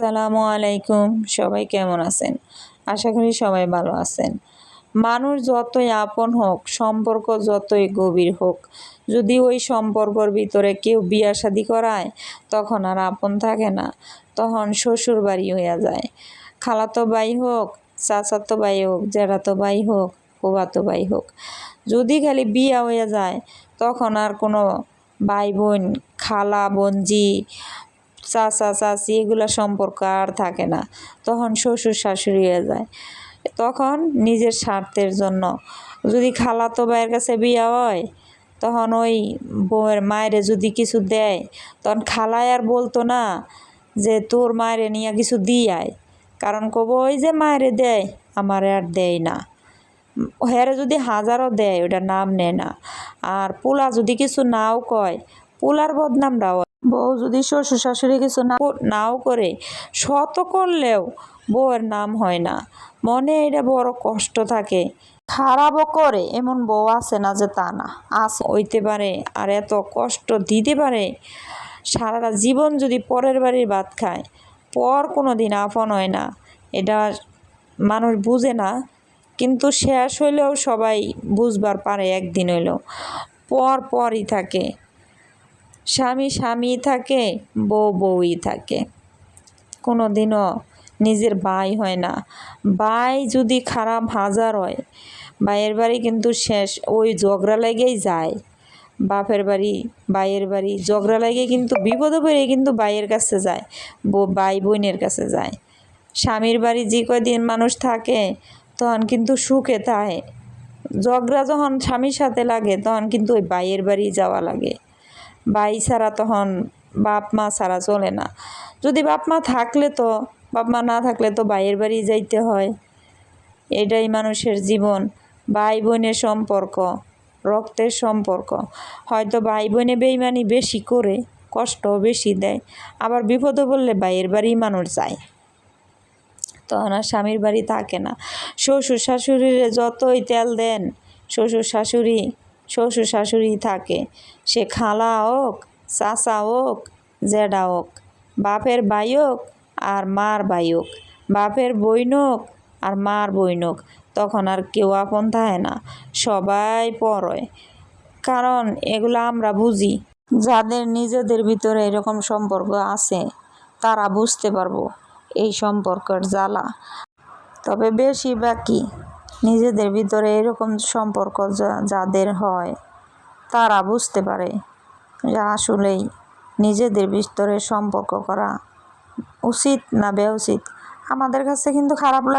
আসসালামু আলাইকুম। সবাই কেমন আছেন? আশা করি সবাই ভালো আছেন। মানুষ যতই আপন হোক, সম্পর্ক যতই গভীর হোক, যদি ওই সম্পর্কর ভিতরে কেউ বিয়া শাদি করায়, তখন আর আপন থাকে না, তখন শ্বশুর বাড়ি হইয়া যায়। খালাতো ভাই হোক, চাচাতো ভাই হোক, জ্যাঠাতো ভাই হোক, ফুফাতো ভাই হোক, যদি খালি বিয়া হইয়া যায়, তখন আর কোনো ভাই বোন, খালা বোনজি, চাচা চাচি এগুলা সম্পর্ক আর থাকে না। তখন শ্বশুর শাশুড়ি হয়ে যায়। তখন নিজের স্বার্থের জন্য যদি খালাতো ভাইয়ের কাছে বিয়া হয়, তখন ওই বউয়ের মায়েরে যদি কিছু দেয়, তখন খালায় আর বলতো না যে তোর মায়েরে নিয়ে কিছু দিয়ায়, কারণ কব ওই যে মায়েরে দেয় আমারে আর দেয় না। হেরে যদি হাজারও দেয় ওটা নাম নেয় না। আর পোলা যদি কিছু নাও কয়, পোলার বদনামটাও। বউ যদি শ্বশুর শাশুড়ি কিছু নাও করে, শত করলেও বউয়ের নাম হয় না। মনে এটা বড় কষ্ট থাকে। খারাপও করে এমন বউ আছে না যে তা না, আছে, হইতে পারে। আর এত কষ্ট দিতে পারে, সারাটা জীবন যদি পরের বাড়ির ভাত খায়, পর কোনো দিন আপন হয় না। এটা মানুষ বুঝে না, কিন্তু শেষ হইলেও সবাই বুঝবার পারে একদিন হইলেও। পরই থাকে, স্বামী স্বামী থাকে, বউ বউই থাকে, কোনো দিনও নিজের ভাই হয় না। ভাই যদি খারাপ হাজার হয়, ভাইয়ের বাড়ি কিন্তু শেষ ওই ঝগড়া লেগেই যায়। বাপের বাড়ি ভাইয়ের বাড়ি ঝগড়া লেগে কিন্তু বিপদে পড়ে কিন্তু ভাইয়ের কাছে যায়, ভাই বোনের কাছে যায়। স্বামীর বাড়ি যে কয়দিন মানুষ থাকে, তখন কিন্তু সুখে থাকে। ঝগড়া যখন স্বামীর সাথে লাগে, তখন কিন্তু ওই ভাইয়ের বাড়ি যাওয়া লাগে। ভাই ছাড়া তখন বাপ মা ছাড়া চলে না। যদি বাপ মা থাকলে তো, বাপ মা না থাকলে তো ভাইয়ের বাড়ি যাইতে হয়। এটাই মানুষের জীবন। ভাই বোনের সম্পর্ক রক্তের সম্পর্ক। হয়তো ভাই বোনে বেইমানি বেশি করে, কষ্টও বেশি দেয়, আবার বিপদে পড়লে ভাইয়ের বাড়ি মানুষ যায়, তখন আর স্বামীর বাড়ি থাকে না। শ্বশুর শাশুড়িরে যতই তেল দেন, শ্বশুর শাশুড়ি থাকে। সে খালা হোক, চাচা হোক, জেঠা হোক, বাপের ভাই হোক আর মার ভাই হোক, বাপের বইন হোক আর মার বইন হোক, তখন আর কেউ আপন থাকে না, সবাই পর হয়। কারণ এগুলো আমরা বুঝি। যাদের নিজেদের ভিতরে এরকম সম্পর্ক আছে, তারা বুঝতে পারবো এই সম্পর্কের জ্বালা। তবে বেশিরভাগই নিজেদের ভিতরে এরকম সম্পর্ক যাদের হয়, তারা বুঝতে পারে যে আসলেই নিজেদের ভিতরে সম্পর্ক করা উচিত না বেউচিত। আমাদের কাছে কিন্তু খারাপ লাগে।